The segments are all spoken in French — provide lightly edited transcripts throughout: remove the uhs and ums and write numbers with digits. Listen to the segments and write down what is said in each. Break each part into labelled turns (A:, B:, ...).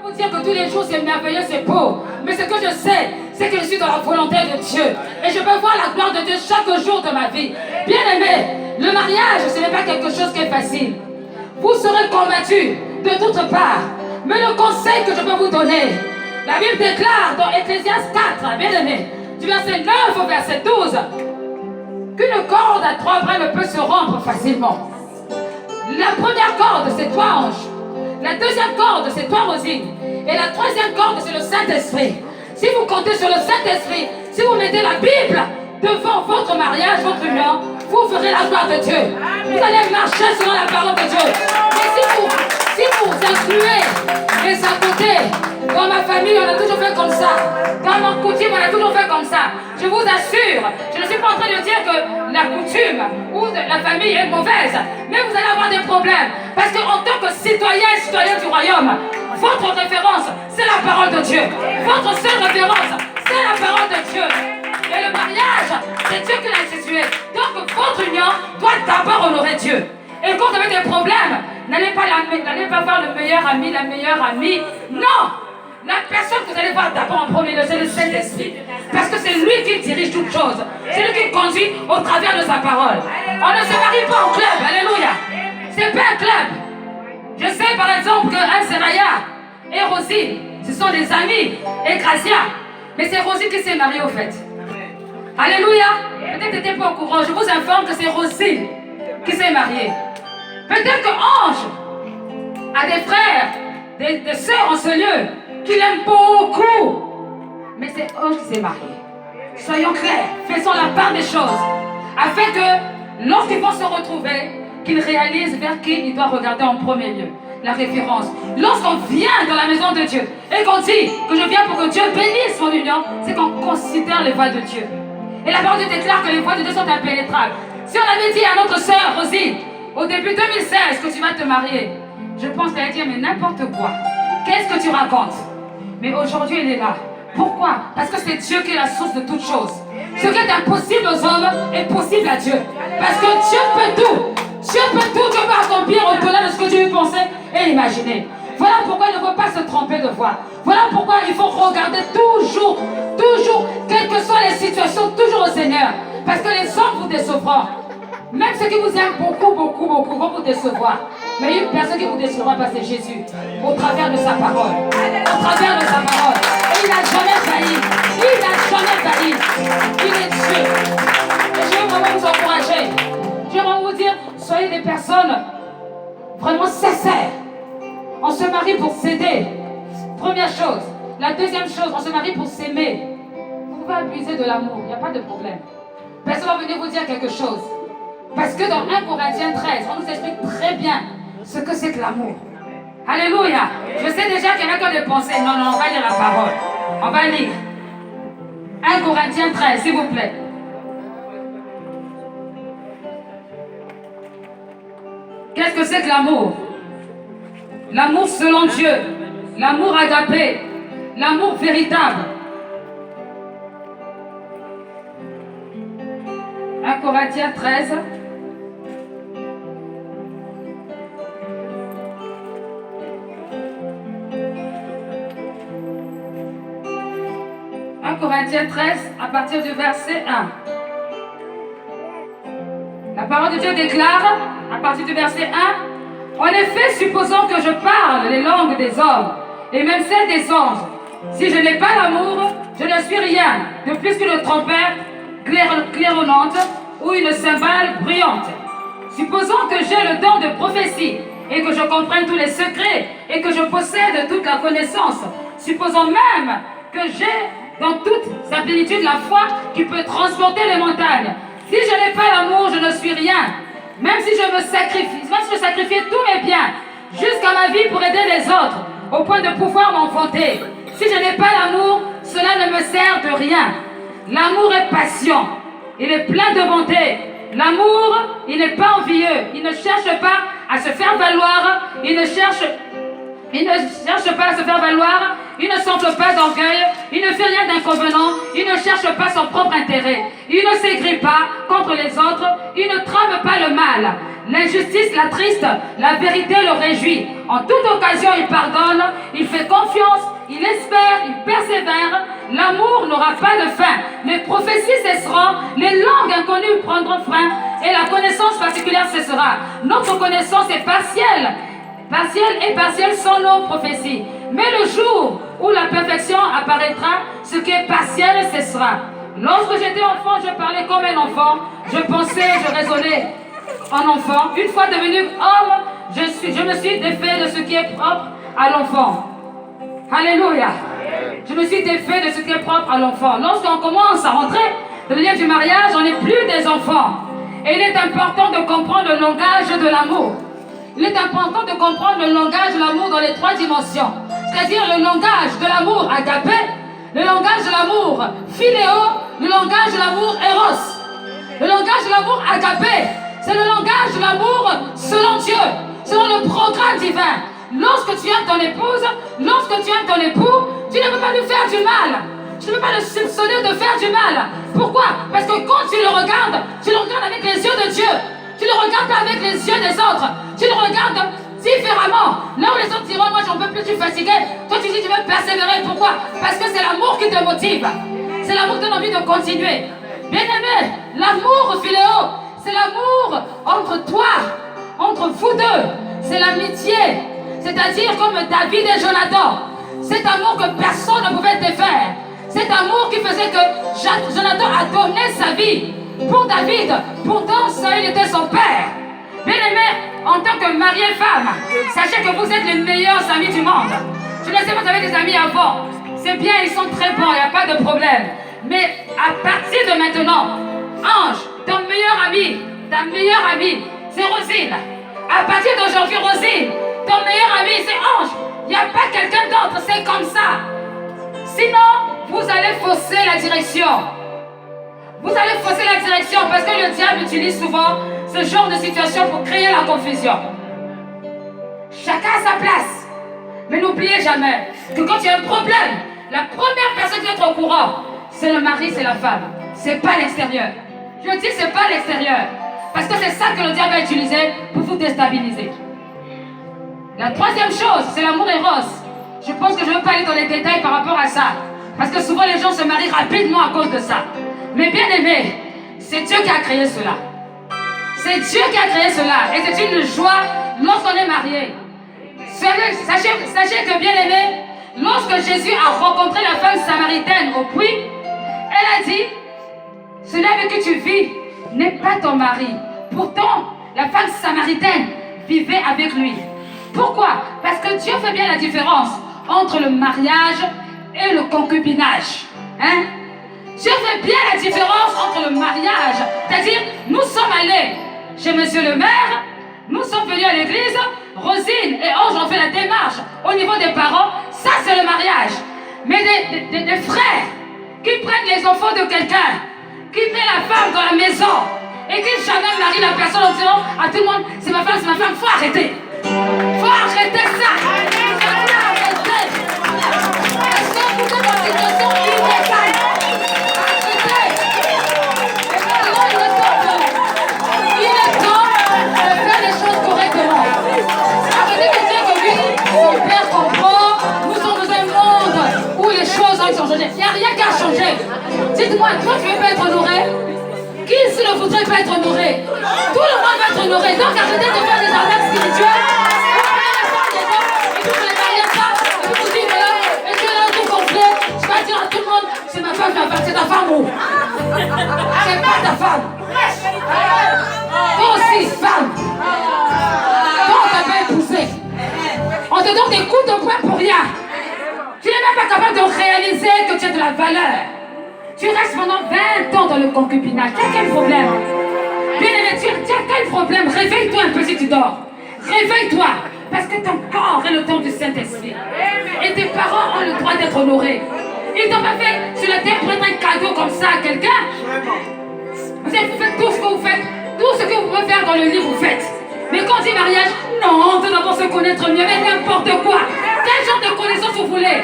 A: Vous dire que tous les jours c'est merveilleux, c'est beau. Mais ce que je sais, c'est que je suis dans la volonté de Dieu. Et je peux voir la gloire de Dieu chaque jour de ma vie. Bien aimé, le mariage, ce n'est pas quelque chose qui est facile. Vous serez combattus de toutes parts. Mais le conseil que je peux vous donner, la Bible déclare dans Ecclésiaste 4, bien aimé, du verset 9 au verset 12, qu'une corde à 3 brins ne peut se rompre facilement. La première corde, c'est toi, ange. La deuxième corde, c'est toi, Rosine. Et la troisième corde, c'est le Saint-Esprit. Si vous comptez sur le Saint-Esprit, si vous mettez la Bible devant votre mariage, votre union, vous ferez la gloire de Dieu. Vous allez marcher selon la parole de Dieu. Mais si vous incluez les à côté, dans ma famille, on a toujours fait comme ça. Dans mon coutume, on a toujours fait comme ça. Je vous assure, je ne suis pas en train de dire que la coutume ou la famille est mauvaise, mais vous allez avoir des problèmes. Parce qu'en tant que citoyen et citoyen du royaume, votre référence, c'est la parole de Dieu. Votre seule référence, c'est la parole de Dieu. Et le mariage, c'est Dieu qui l'a institué. Donc votre union doit d'abord honorer Dieu. Et quand vous avez des problèmes, n'allez pas voir le meilleur ami, la meilleure amie. Non! La personne que vous allez voir d'abord en premier lieu, c'est le Saint-Esprit. Parce que c'est lui qui dirige toutes choses. C'est lui qui conduit au travers de sa parole. On ne se marie pas en club. Alléluia. C'est pas un club. Je sais par exemple que Anne-Seraya et Rosine, ce sont des amis. Et Gracia. Mais c'est Rosine qui s'est mariée au fait. Alléluia. Peut-être que tu n'étais pas au courant. Je vous informe que c'est Rosine qui s'est mariée. Peut-être que Ange a des frères, des sœurs en ce lieu qui l'aiment beaucoup. Mais c'est Ange qui s'est marié. Soyons clairs, faisons la part des choses. Afin que lorsqu'ils vont se retrouver, qu'ils réalisent vers qui ils doivent regarder en premier lieu. La référence. Lorsqu'on vient dans la maison de Dieu et qu'on dit que je viens pour que Dieu bénisse mon union, c'est qu'on considère les voies de Dieu. Et la parole de Dieu déclare que les voies de Dieu sont impénétrables. Si on avait dit à notre sœur Rosine, au début 2016, que tu vas te marier, je pense qu'elle allait dire, mais n'importe quoi. Qu'est-ce que tu racontes? Mais aujourd'hui, elle est là. Pourquoi? Parce que c'est Dieu qui est la source de toutes choses. Ce qui est impossible aux hommes est possible à Dieu. Parce que Dieu peut tout. Dieu peut tout. Dieu peut accomplir au-delà de ce que Dieu pensait et imaginer. Voilà pourquoi il ne faut pas se tromper de voie. Voilà pourquoi il faut regarder toujours, quelles que soient les situations, toujours au Seigneur. Parce que les hommes vous décevront. Même ceux qui vous aiment beaucoup vont vous décevoir. Mais une personne qui vous décevra, c'est Jésus. Au travers de sa parole. Au travers de sa parole. Et il n'a jamais failli. Il n'a jamais failli. Il est Dieu. Et je veux vraiment vous encourager. Je veux vraiment vous dire, soyez des personnes vraiment sincères. On se marie pour s'aider. Première chose. La deuxième chose, on se marie pour s'aimer. Vous pouvez abuser de l'amour, il n'y a pas de problème. Personne va venir vous dire quelque chose. Parce que dans 1 Corinthiens 13, on nous explique très bien ce que c'est que l'amour. Alléluia. Je sais déjà qu'il y en a qui ont des pensées. Non, on va lire la parole. On va lire. 1 Corinthiens 13, s'il vous plaît. Qu'est-ce que c'est que l'amour? L'amour selon Dieu. L'amour agapé. L'amour véritable. 1 Corinthiens 13. Corinthiens 13, à partir du verset 1. La parole de Dieu déclare, à partir du verset 1, en effet, supposons que je parle les langues des hommes, et même celles des anges. Si je n'ai pas l'amour, je ne suis rien, de plus qu'une trompette claironnante ou une cymbale bruyante. Supposons que j'ai le don de prophétie, et que je comprenne tous les secrets, et que je possède toute la connaissance. Supposons même que j'ai dans toute sa plénitude la foi qui peut transporter les montagnes. Si je n'ai pas l'amour, je ne suis rien. Même si je me sacrifie, même si je sacrifiais tous mes biens jusqu'à ma vie pour aider les autres, au point de pouvoir m'en vanter. Si je n'ai pas l'amour, cela ne me sert de rien. L'amour est patient, il est plein de bonté. L'amour, il n'est pas envieux, il ne cherche pas à se faire valoir, il ne cherche pas à se faire valoir, il ne s'enfle pas d'orgueil, il ne fait rien d'inconvenant, il ne cherche pas son propre intérêt, il ne s'aigrit pas contre les autres, il ne trame pas le mal. L'injustice l'attriste, la vérité le réjouit. En toute occasion, il pardonne, il fait confiance, il espère, il persévère. L'amour n'aura pas de fin. Les prophéties cesseront, les langues inconnues prendront fin et la connaissance particulière cessera. Notre connaissance est partielle. Partielle sont nos prophéties. Mais le jour où la perfection apparaîtra, ce qui est partiel cessera. Lorsque j'étais enfant, je parlais comme un enfant. Je pensais, je raisonnais en enfant. Une fois devenu homme, je me suis défait de ce qui est propre à l'enfant. Alléluia. Je me suis défait de ce qui est propre à l'enfant. Lorsqu'on commence à rentrer dans le lien du mariage, on n'est plus des enfants. Et il est important de comprendre le langage de l'amour. Il est important de comprendre le langage de l'amour dans les 3 dimensions. C'est-à-dire le langage de l'amour agapé, le langage de l'amour philéo, le langage de l'amour éros. Le langage de l'amour agapé, c'est le langage de l'amour selon Dieu, selon le programme divin. Lorsque tu aimes ton épouse, lorsque tu aimes ton époux, tu ne peux pas lui faire du mal. Tu ne peux pas le soupçonner de faire du mal. Pourquoi? Parce que quand tu le regardes avec les yeux de Dieu. Tu ne le regardes pas avec les yeux des autres. Tu le regardes différemment. Là où les autres diront, moi j'en peux plus, je suis fatigué. Toi tu dis, tu veux persévérer. Pourquoi? Parce que c'est l'amour qui te motive. C'est l'amour qui donne envie de continuer. Bien aimé, l'amour philéo, c'est l'amour entre toi, entre vous deux. C'est l'amitié. C'est-à-dire comme David et Jonathan. Cet amour que personne ne pouvait défaire. Cet amour qui faisait que Jonathan a donné sa vie pour David. Pourtant, Saül était son père. Bien aimé, en tant que mari et femme, sachez que vous êtes les meilleurs amis du monde. Je ne sais pas si vous avez des amis avant. C'est bien, ils sont très bons, il n'y a pas de problème. Mais à partir de maintenant, Ange, ton ta meilleure amie, c'est Rosine. À partir d'aujourd'hui, Rosine, ton meilleur ami, c'est Ange. Il n'y a pas quelqu'un d'autre, c'est comme ça. Sinon, vous allez fausser la direction. Vous allez fausser la direction parce que le diable utilise souvent ce genre de situation pour créer la confusion. Chacun a sa place. Mais n'oubliez jamais que quand il y a un problème, la première personne qui doit être au courant, c'est le mari, c'est la femme. C'est pas l'extérieur. Je dis c'est pas l'extérieur. Parce que c'est ça que le diable a utilisé pour vous déstabiliser. La 3e chose, c'est l'amour éros. Je pense que je ne veux pas aller dans les détails par rapport à ça. Parce que souvent les gens se marient rapidement à cause de ça. Mais bien aimé, c'est Dieu qui a créé cela. C'est Dieu qui a créé cela. Et c'est une joie lorsqu'on est marié. Sachez que bien aimé, lorsque Jésus a rencontré la femme samaritaine au puits, elle a dit, celui avec qui tu vis n'est pas ton mari. Pourtant, la femme samaritaine vivait avec lui. Pourquoi? Parce que Dieu fait bien la différence entre le mariage et le concubinage. Hein? Dieu fait bien la différence entre le mariage. C'est-à-dire, nous sommes allés chez monsieur le maire, nous sommes venus à l'église, Rosine et Ange ont fait la démarche au niveau des parents. Ça, c'est le mariage. Mais des frères qui prennent les enfants de quelqu'un, qui met la femme dans la maison et qui jamais marient la personne en disant à tout le monde, c'est ma femme, faut arrêter. Faut arrêter ça. Arrêtez. Parce que vous êtes dans une situation illégale. Arrêtez. Et maintenant, il est temps de faire les choses correctement. Arrêtez de dire que oui, son père comprend. Nous sommes dans un monde où les choses ont changé. Il n'y a rien qu'à changer. Dites-moi, toi tu ne veux pas être honoré? Qui ici ne voudrait pas être honoré? Tout le monde va être honoré. Donc arrêtez de faire des arnaques spirituelles. C'est ma femme, c'est ta femme où? C'est pas ta femme. Toi aussi, femme. Toi, on t'a pas épousé. On te donne des coups de poing pour rien. Tu n'es même pas capable de réaliser que tu as de la valeur. Tu restes pendant 20 ans dans le concubinage. Tu as quel problème? Bien aimé, tu as quel problème? Réveille-toi un peu si tu dors. Réveille-toi. Parce que ton corps est le temps du Saint-Esprit. Et tes parents ont le droit d'être honorés. Ils t'ont pas fait sur la terre pour être un cadeau comme ça à quelqu'un. Vous faites tout ce que vous faites. Tout ce que vous pouvez faire dans le lit, vous faites. Mais quand on dit mariage, non, on doit d'abord se connaître mieux. Mais n'importe quoi. Quel genre de connaissance vous voulez?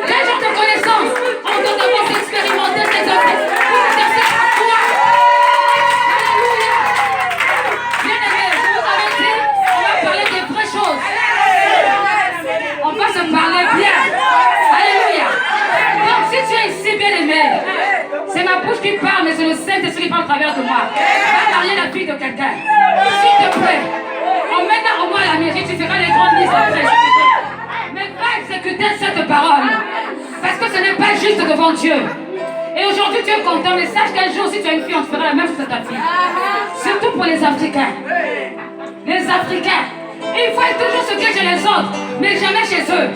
A: Quel genre de connaissance? On doit d'abord s'expérimenter ces objets pour exercer la foi. Alléluia. ma bouche qui parle, mais c'est le Saint-Esprit qui parle à travers de moi. Va marier la fille de quelqu'un. S'il te plaît. Emmène-la au moins à la mairie, tu feras les grandes mises après. Mais va exécuter cette parole. Parce que ce n'est pas juste devant Dieu. Et aujourd'hui tu es content, mais sache qu'un jour si tu as une fille, on te fera la même chose à ta fille. Surtout pour les Africains. Les Africains. Il faut être toujours ce que chez les autres, mais jamais chez eux.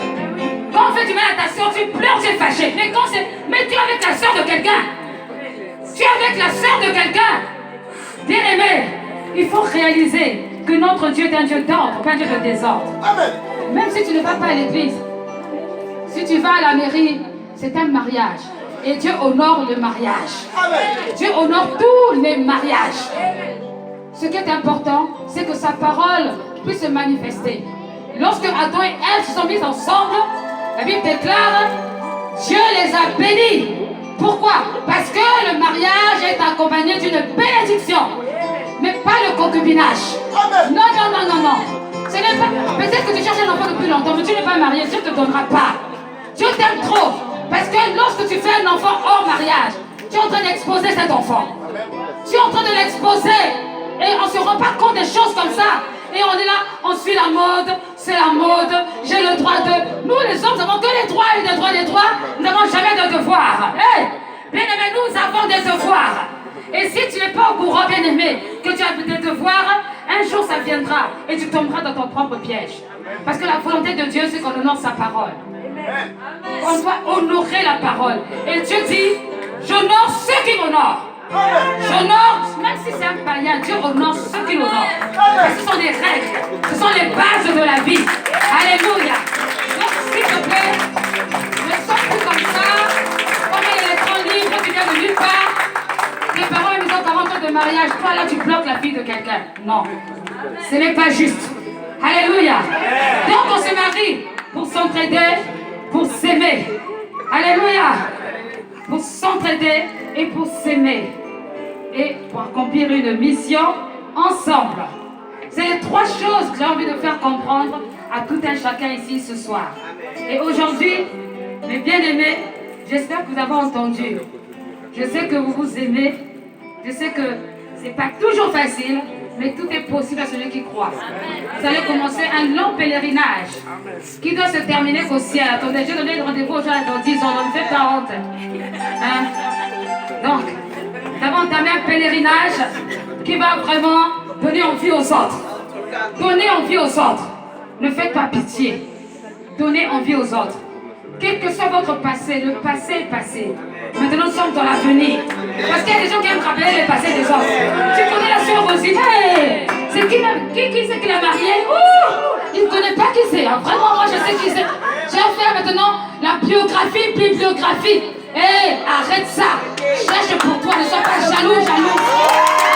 A: Quand on fait du mal à ta soeur, tu pleures, tu es fâché. Mais quand c'est. Mais tu es avec la soeur de quelqu'un. Tu es avec la soeur de quelqu'un. Bien aimé, il faut réaliser que notre Dieu est un Dieu d'ordre, pas un Dieu de désordre. Amen. Même si tu ne vas pas à l'église, si tu vas à la mairie, c'est un mariage. Et Dieu honore le mariage. Amen. Dieu honore tous les mariages. Ce qui est important, c'est que sa parole puisse se manifester. Lorsque Adam et Ève se sont mis ensemble, la Bible déclare, Dieu les a bénis. Pourquoi? Parce que le mariage est accompagné d'une bénédiction, mais pas le concubinage. Amen. Non, non, non, non, non. Ce n'est pas. Peut-être que tu cherches un enfant depuis longtemps, mais tu n'es pas marié, Dieu ne te donnera pas. Dieu t'aime trop. Parce que lorsque tu fais un enfant hors mariage, tu es en train d'exposer cet enfant. Tu es en train de l'exposer. Et on ne se rend pas compte des choses comme ça. Et on est là, on suit la mode, c'est la mode, j'ai le droit de... Nous les hommes, nous n'avons que les droits et des droits, des droits. Nous n'avons jamais de devoirs. Hey, bien aimé, nous avons des devoirs. Et si tu n'es pas au courant, bien aimé, que tu as des devoirs, un jour ça viendra et tu tomberas dans ton propre piège. Parce que la volonté de Dieu, c'est qu'on honore sa parole. On doit honorer la parole. Et Dieu dit, j'honore ceux qui m'honorent. J'honore, même si c'est un païen, Dieu honore ceux qui l'honorent. Parce que ce sont des règles, ce sont les bases de la vie. Alléluia. Donc, s'il te plaît, ne sois plus comme ça. Comme il est trop libre, tu viens de nulle part. Tes parents, ils ont 40 ans de mariage. Toi, là, tu bloques la fille de quelqu'un. Non, ce n'est pas juste. Alléluia. Donc, on se marie pour s'entraider, pour s'aimer. Alléluia. Pour s'entraider et pour s'aimer. Et pour accomplir une mission ensemble. C'est les trois choses que j'ai envie de faire comprendre à tout un chacun ici ce soir. Et aujourd'hui, mes bien-aimés, j'espère que vous avez entendu. Je sais que vous vous aimez. Je sais que c'est pas toujours facile, mais tout est possible à celui qui croit. Vous allez commencer un long pèlerinage qui doit se terminer qu'au ciel. Attendez, j'ai donné rendez-vous aux gens dans 10 ans, on ne fait pas honte. Hein? Donc, nous avons entamé un pèlerinage qui va vraiment donner envie aux autres. Donner envie aux autres. Ne faites pas pitié. Donnez envie aux autres. Quel que soit votre passé, le passé est passé. Maintenant, nous sommes dans l'avenir. Parce qu'il y a des gens qui aiment rappeler le passé des autres. Tu connais la sœur Rosine? Hey, c'est qui c'est qui l'a mariée? Il ne connaît pas qui c'est. Hein. Vraiment, moi, je sais qui c'est. J'ai affaire maintenant la biographie, bibliographie. Hé, arrête ça. Cherche pour toi, ne sois pas jaloux, jaloux.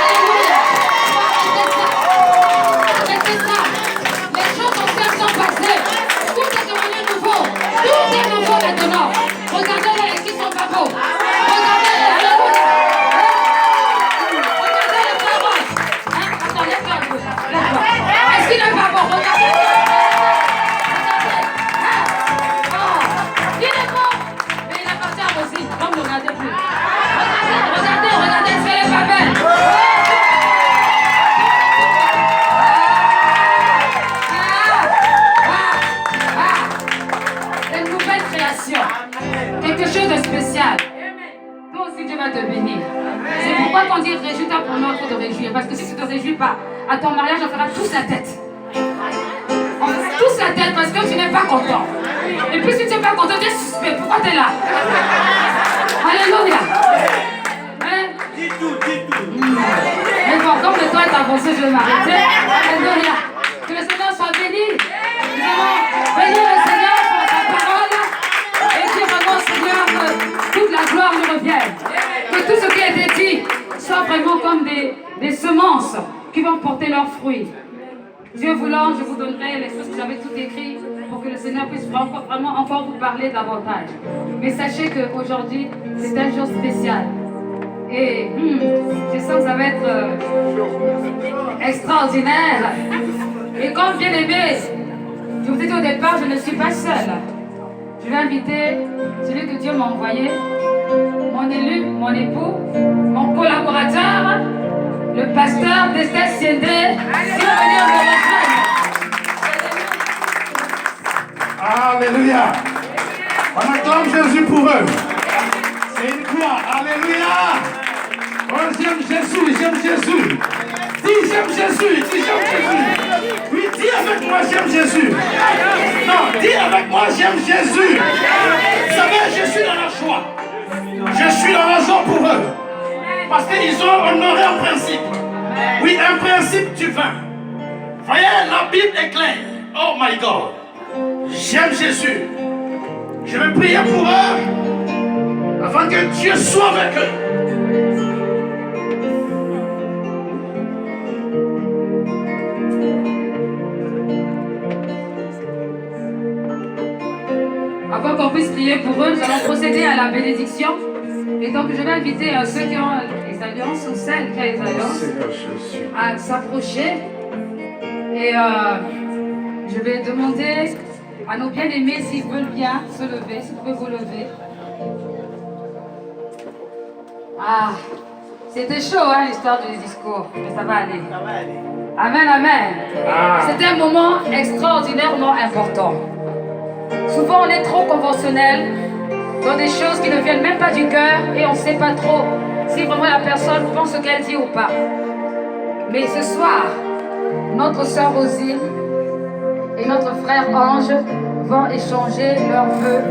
A: Alléluia. Arrêtez ça. Les choses sont passées. Tout est devenu nouveau. Tout est nouveau maintenant. Regardez-les qui sont pas beaux. Regardez-les, alléluia. Regardez les paroles. Hein? Attends, lève-toi. Est-ce qu'il n'est pas bon? Regardez. Regardez, c'est pas belle. Une nouvelle création. Quelque chose de spécial. Toi aussi, Dieu va te bénir. C'est pourquoi quand on dit réjouis-toi pour nous, il faut te réjouir. Parce que si tu ne te réjouis pas, à ton mariage, on fera tous la tête. On fera tous la tête parce que tu n'es pas content. Et puis si tu n'es pas content, tu es suspect. Pourquoi tu es là? Alléluia. Hein? Dis tout. Mais bon, comme le temps est avancé, je vais m'arrêter. Alléluia. Que le Seigneur soit béni. Nous allons bénir le Seigneur pour sa parole. Et dire vraiment, Seigneur, que toute la gloire nous revienne. Que tout ce qui a été dit soit vraiment comme des semences qui vont porter leurs fruits. Dieu voulant, je vous donnerai les choses que j'avais tout écrit pour que le Seigneur puisse vraiment encore vous parler davantage. Mais sachez qu'aujourd'hui, c'est un jour spécial. Et je sens que ça va être extraordinaire. Et comme bien aimé, je vous ai dit au départ, je ne suis pas seule. Je je vais inviter celui que Dieu m'a envoyé, mon élu, mon époux, mon collaborateur, le pasteur d'Esther Siende, qui va venir me rejoindre.
B: Alléluia. On acclame Jésus pour eux. C'est une gloire. Alléluia. Oh, j'aime Jésus, j'aime Jésus. Dis j'aime Jésus, dis j'aime Jésus. Oui, dis avec moi j'aime Jésus. Non, dis avec moi j'aime Jésus. Vous savez, je suis dans la joie. Je suis dans la joie pour eux. Parce qu'ils ont honoré un principe. Oui, un principe divin. Voyez, la Bible est claire. Oh my God. J'aime Jésus. Je vais prier pour eux afin que Dieu soit avec eux.
A: Avant qu'on puisse prier pour eux, nous allons procéder à la bénédiction. Et donc, je vais inviter ceux qui ont les alliances ou celles qui ont les alliances à s'approcher. Et je vais demander à nos bien-aimés s'ils veulent bien se lever, s'ils peuvent vous lever. Ah, c'était chaud, hein, l'histoire du discours, mais ça va aller. Amen, amen. C'était un moment extraordinairement important. Souvent, on est trop conventionnel dans des choses qui ne viennent même pas du cœur et on ne sait pas trop si vraiment la personne pense ce qu'elle dit ou pas. Mais ce soir, notre sœur Rosine et notre frère Ange vont échanger leurs vœux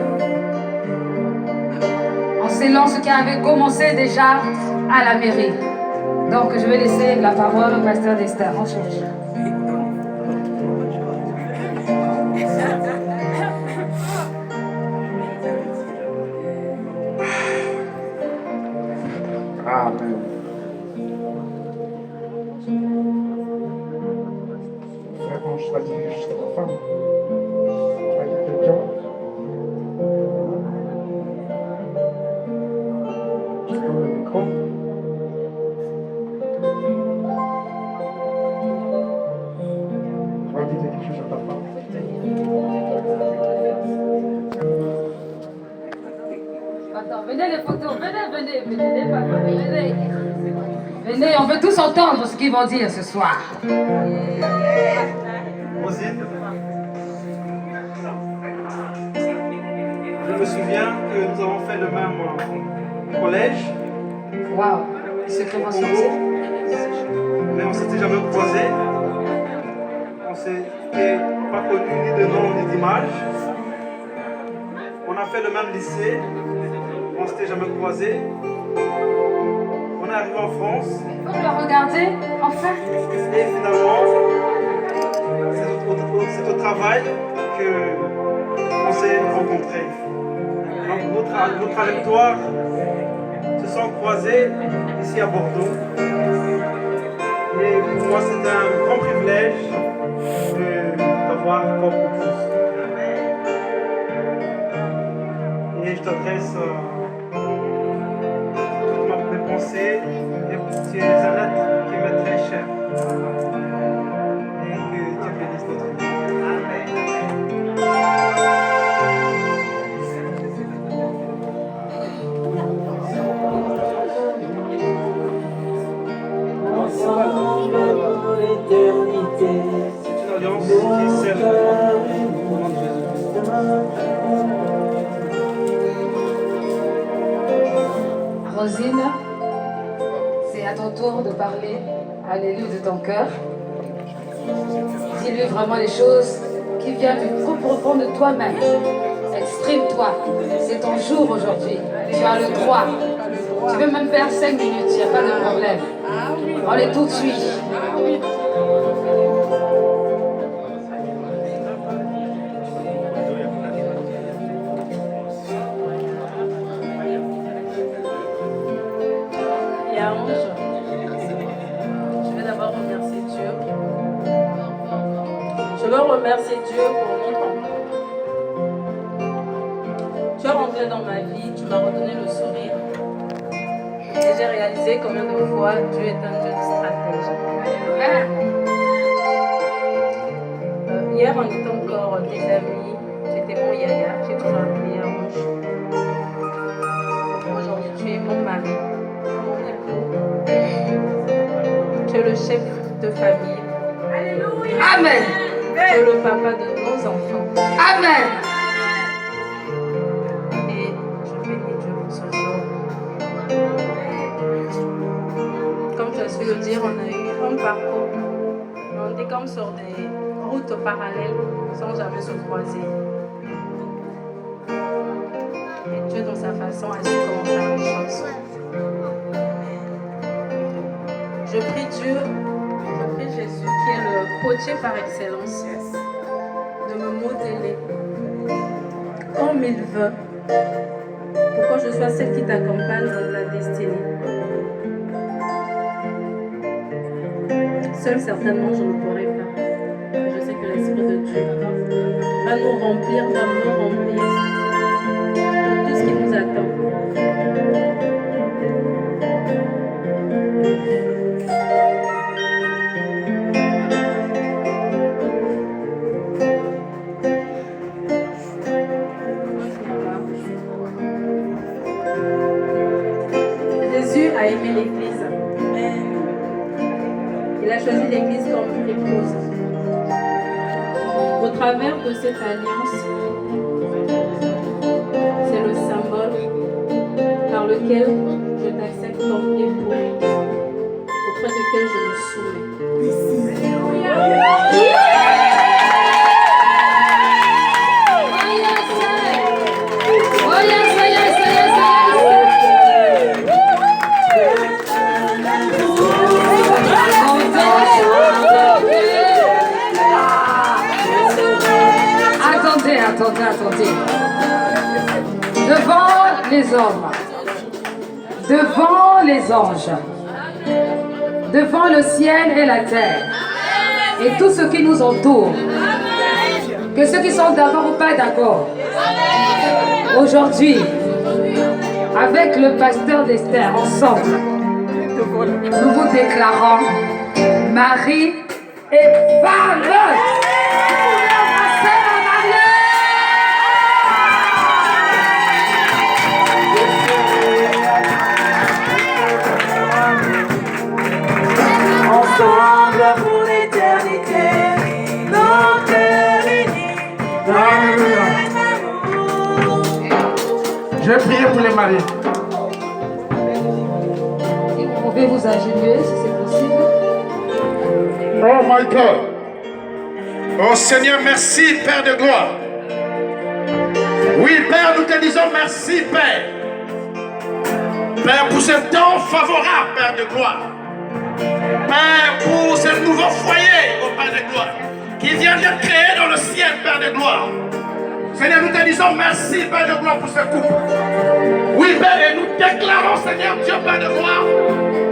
A: en scellant ce qui avait commencé déjà à la mairie. Donc, je vais laisser la parole au pasteur d'Esther.
B: Amen. Frère, quand je vais dire juste à ta femme, je vais dire quelqu'un. Je prends le micro. Je vais dire quelque chose à ta femme.
A: Attends, venez les photos, venez. Venez, on veut tous entendre ce qu'ils vont dire ce soir.
C: Rosine, je me souviens que nous avons fait le même collège.
A: Waouh, secret sortir.
C: Mais on ne s'était jamais croisés. On ne s'était pas connus ni de nom ni d'image. On a fait le même lycée. On ne s'était jamais croisés. On est arrivé en France.
A: Vous le regardez, enfin.
C: Et finalement, c'est au travail qu'on s'est rencontrés. Donc nos trajectoires se sont croisées ici à Bordeaux. Et pour moi, c'est un grand privilège d'avoir comme épouse. Et je t'adresse toutes mes pensées et tu es un être qui m'est très cher. Et que Dieu bénisse notre vie. C'est une alliance qui est celle au nom de Jésus.
A: Rosine, c'est à ton tour de parler à l'élu de ton cœur. Dis-lui vraiment les choses qui viennent du profond de toi-même. Exprime-toi. C'est ton jour aujourd'hui. Tu as le droit. Tu peux même faire 5 minutes, il n'y a pas de problème. On est tout de suite.
D: Je veux remercier Dieu pour notre enfant. Tu es rentré dans ma vie, tu m'as redonné le sourire. Et j'ai réalisé combien de fois Dieu est un Dieu de stratège. Hier, on était encore des amis. Tu étais mon yaya, j'ai toujours appelé chef de famille.
A: Amen.
D: Dieu le papa de nos enfants.
A: Amen.
D: Et je bénis Dieu pour ce jour. Comme tu as su le dire, on a eu un parcours. On était comme sur des routes parallèles sans jamais se croiser. Et Dieu, dans sa façon, a su comment faire les choses. Je prie Dieu, je prie Jésus, qui est le potier par excellence, de me modeler comme il veut, pour que je sois celle qui t'accompagne dans ta destinée. Seule, certainement, je ne pourrai pas. Je sais que l'Esprit de Dieu va nous remplir pour tout ce qui nous attend. Jésus a aimé l'Église. Il a choisi l'Église comme épouse. Au travers de cette alliance, c'est le symbole par lequel je t'accepte comme époux, auprès duquel je me soumets.
A: Attendez. Devant les hommes, devant les anges, devant le ciel et la terre, et tout ce qui nous entoure, que ceux qui sont d'accord ou pas d'accord, aujourd'hui, avec le pasteur d'Esther, ensemble, nous vous déclarons Marie est fameuse.
E: Ensemble pour l'éternité, nos cœurs unis.
B: Alléluia. Je vais prier pour les mariés.
A: Vous pouvez vous agenouiller si c'est possible.
B: Oh my God. Oh Seigneur, merci Père de gloire. Oui Père, nous te disons merci Père. Père, pour ce temps favorable, Père de gloire. Père, pour ce nouveau foyer, oh Père de gloire, qui vient d'être créé dans le ciel, Père de gloire. Seigneur, nous te disons merci, Père de gloire, pour ce couple. Oui, Père, et nous déclarons, Seigneur Dieu, Père de gloire,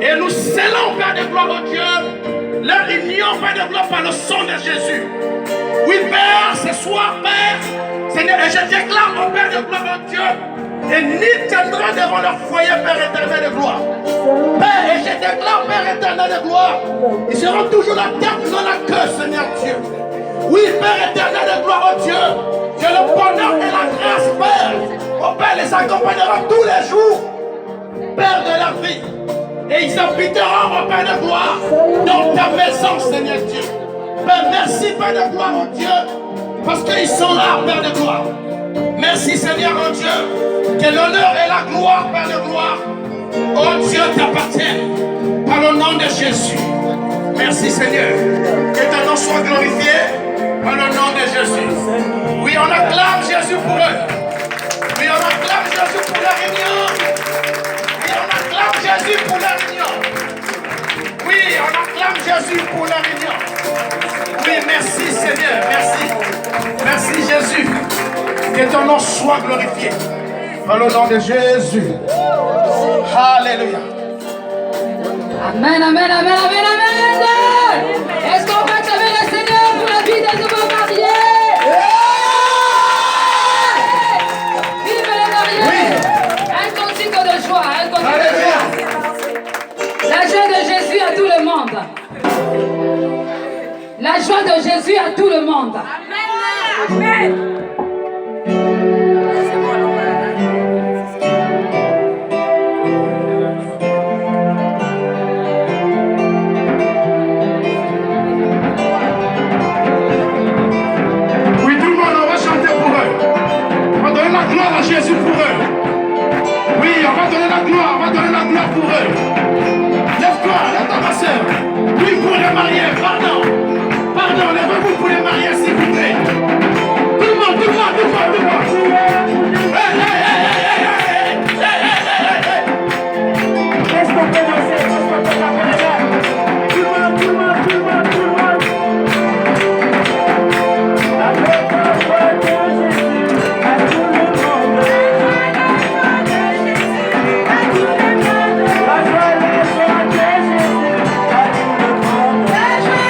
B: et nous scellons, Père de gloire, oh Dieu, leur union, Père de gloire, par le sang de Jésus. Oui, Père, ce soir, Père, Seigneur, et je déclare, mon Père de gloire, oh Dieu, et ni tiendra devant leur foyer, Père éternel de gloire. Père, et je déclare, Père éternel de gloire, ils seront toujours la tête, non la queue, Seigneur Dieu. Oui, Père éternel de gloire, oh Dieu, que le bonheur et la grâce, Père, oh Père, les accompagneront tous les jours, Père de leur vie. Et ils habiteront, oh Père de gloire, dans ta maison, Seigneur Dieu. Père, merci, Père de gloire, oh Dieu, parce qu'ils sont là, Père de gloire. Merci, Seigneur, oh Dieu, que l'honneur et la gloire, Père de gloire, oh Dieu, t'appartiennent par le nom de Jésus. Merci, Seigneur. Que ton nom soit glorifié par le nom de Jésus. Oui, on acclame Jésus pour eux. Oui, on acclame Jésus pour la réunion. Oui, on acclame Jésus pour la réunion. Oui, on acclame Jésus pour la réunion. Oui, merci, Seigneur. Merci. Merci, Jésus. Que ton nom soit glorifié par le nom de Jésus. Alléluia.
A: Amen, amen, amen, amen, amen. Est-ce qu'on peut acclamer le Seigneur pour la vie des nouveaux mariés? Vive les mariés!
B: Oui.
A: Un cantique de joie, un cantique de
B: Alléluia.
A: joie. La joie de Jésus à tout le monde. La joie de Jésus à tout le monde.
E: Amen.
B: mariés, pardon. Pardon, lèvez-vous pour les mariés, s'il vous plaît. Tout le monde, tout le monde, tout le monde, tout le monde. Hey, hey, hey, hey, hey, hey, hey, hey.
E: Qu'est-ce qu'on peut danser? Qu'est-ce qu'on peut taper les mains? Tout le monde, tout le monde, tout le monde, tout le monde. Avec la voix de Jésus, à tout le monde. La joie, la joie de Jésus, à tout le monde. La joie, la joie de Jésus, à tout le monde. La joie,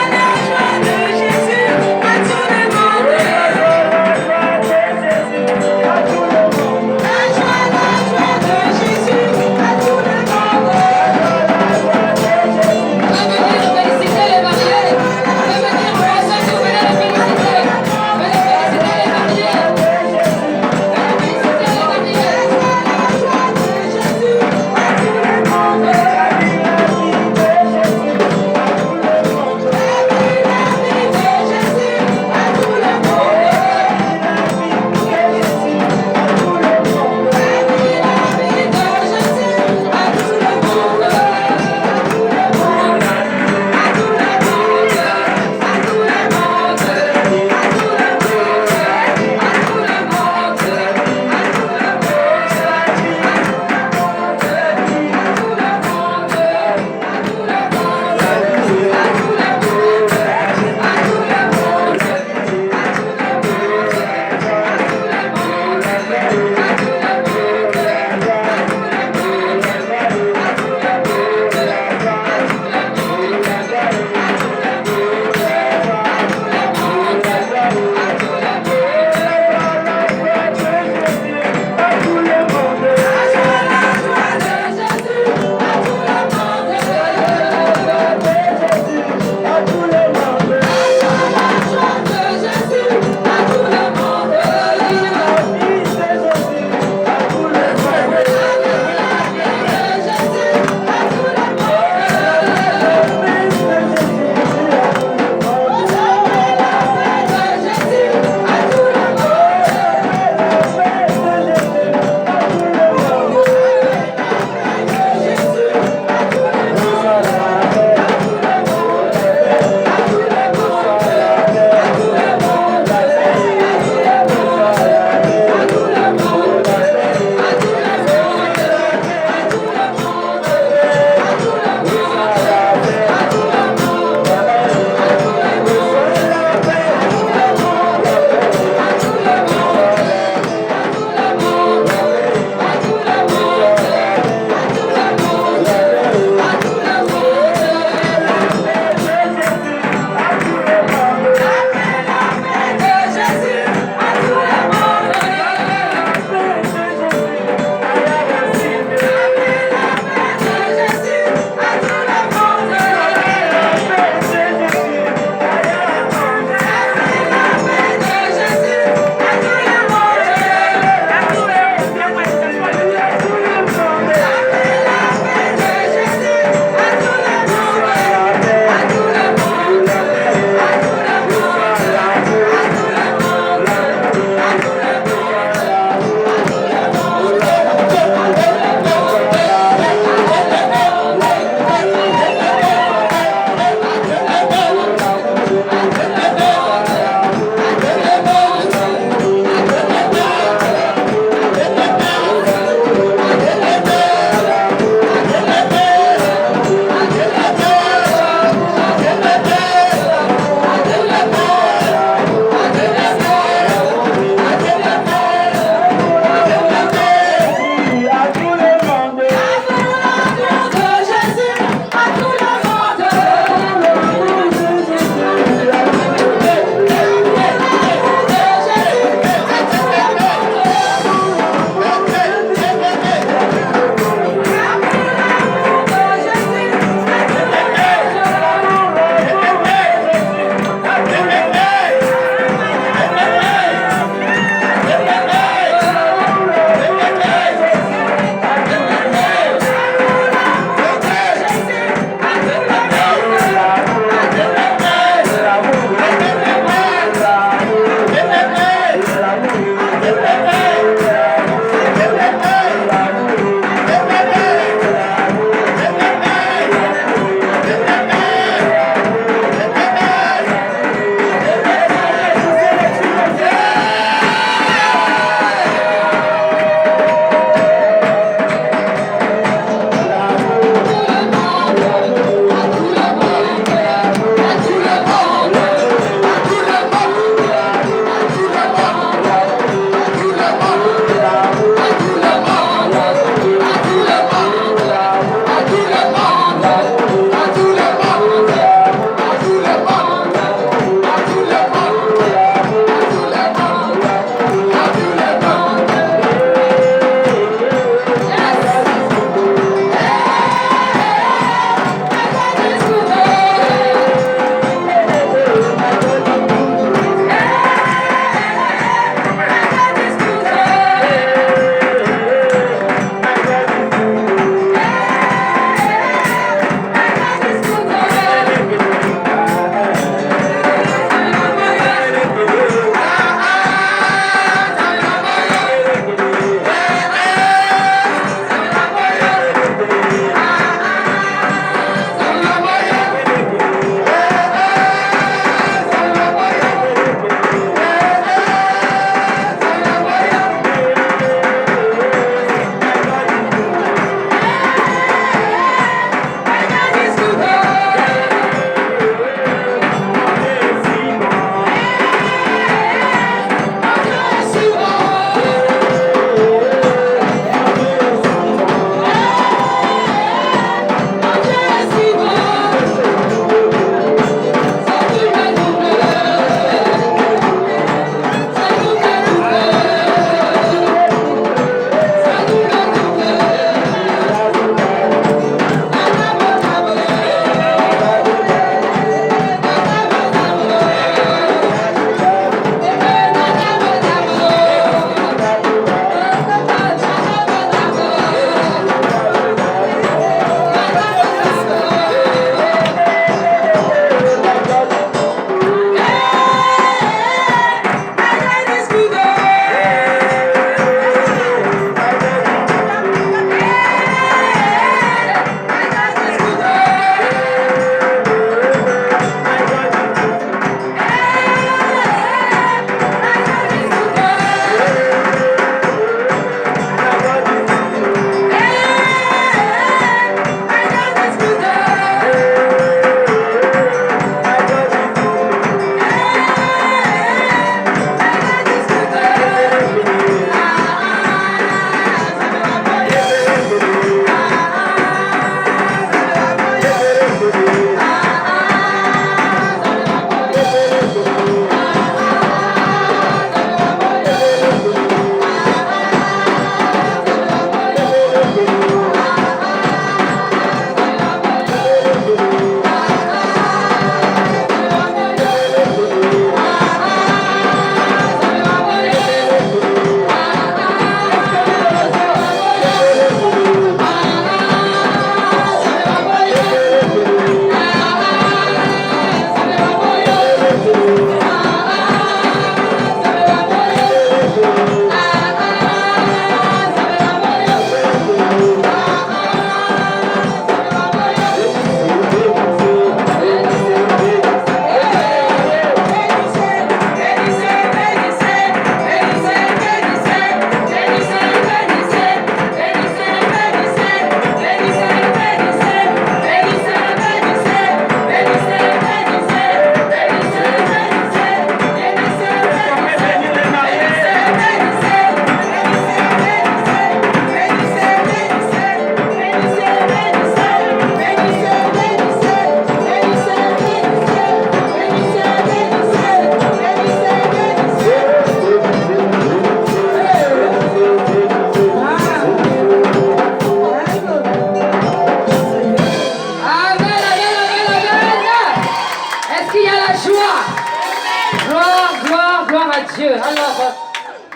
A: Dieu. Alors,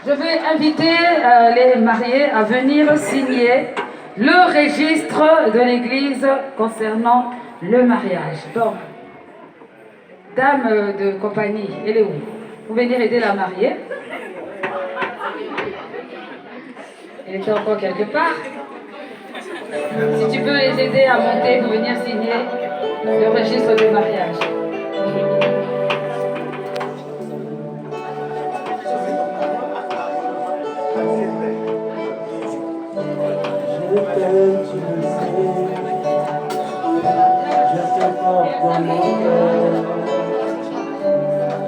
A: je vais inviter les mariés à venir signer le registre de l'Église concernant le mariage. Donc, dame de compagnie, elle est où? Vous venir aider la mariée. Elle était encore quelque part. Si tu peux les aider à monter pour venir signer le registre du mariage.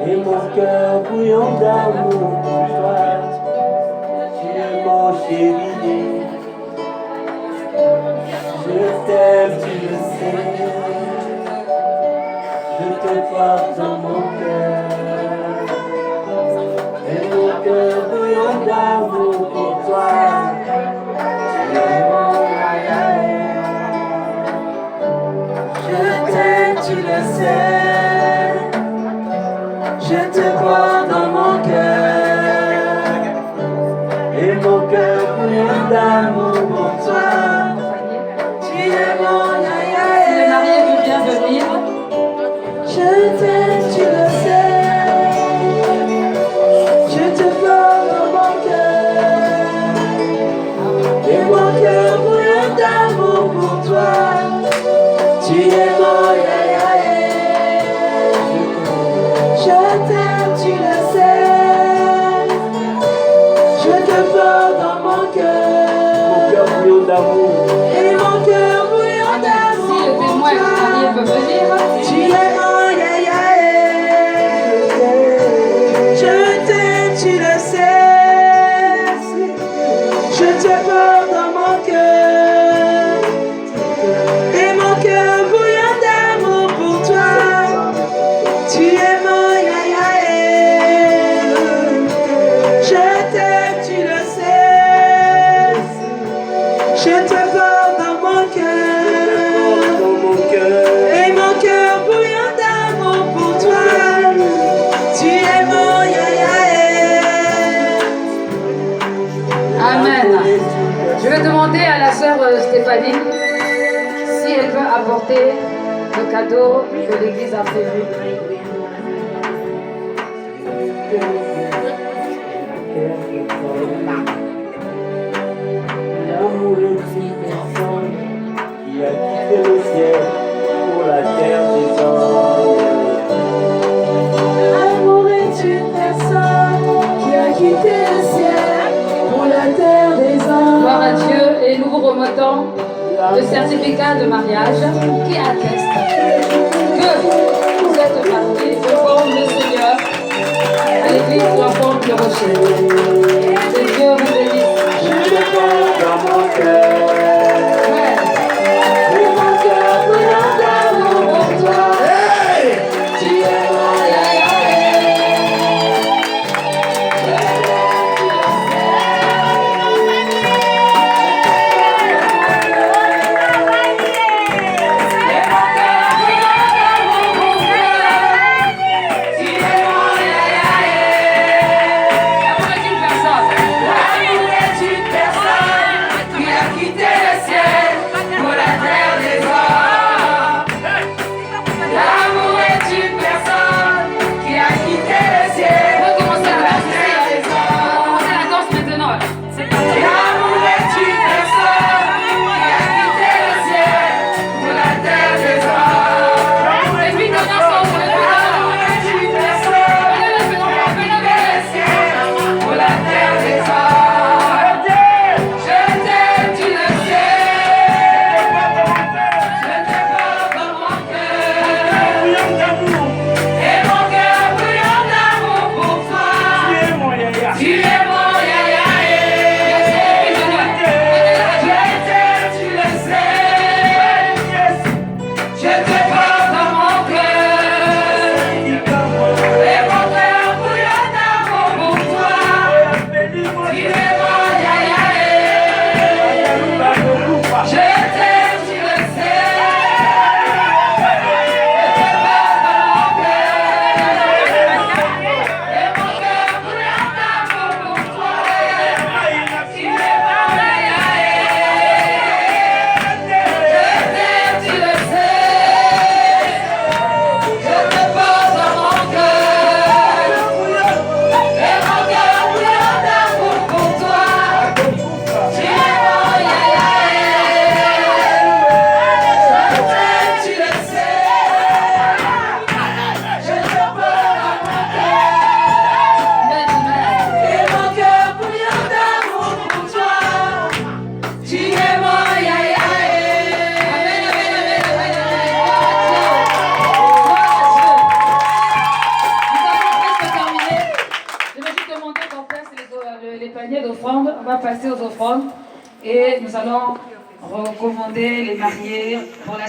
E: Et mon cœur bouillant d'amour pour toi. mon chéri. Je t'aime, tu le sais. Je te porte dans mon cœur. Et mon cœur brûle d'amour pour toi. Tu es mon royaume. Je t'aime, tu le sais. Je te porte dans mon cœur. Et mon cœur brûle d'amour pour toi. Tu es mon
A: Si le marié veut bien venir,
E: je t'aime, tu le sais. Je te porte dans mon cœur. Et mon cœur brûle d'amour pour toi. Tu es mon yayaé. Je t'aime, tu le sais. Je te porte dans mon cœur. Mon cœur brûle d'amour. Et mon cœur brûle d'amour.
A: si le témoin du marié peut venir,
E: Tu es mon yayaé. Je t'aime, tu le sais. Je te porte dans mon cœur. Et mon cœur bouillon d'amour pour toi. Tu es mon yayaé. Je t'aime, tu le sais. Je te porte dans mon cœur. Et mon cœur bouillon d'amour pour toi. Tu es mon yayaé.
A: Amen. Je vais demander à la sœur Stéphanie si elle veut apporter le cadeau que l'Église a prévu.
E: L'amour est une personne qui a quitté le ciel pour la terre des hommes. L'amour est une personne qui a quitté le ciel pour la terre des hommes.
A: Gloire à Dieu et nous vous remettons le certificat de mariage qui atteste que vous êtes mariés devant le Seigneur à l'église de l'enfant du rocher. Que Dieu vous bénisse.
E: Je te porte dans mon cœur.
A: Amen.
E: Et mon cœur brûle d'amour pour toi.
B: Hey!
E: Tu es mon yayaé.
A: Après une personne. va passer aux offrandes et nous allons recommander les mariés pour la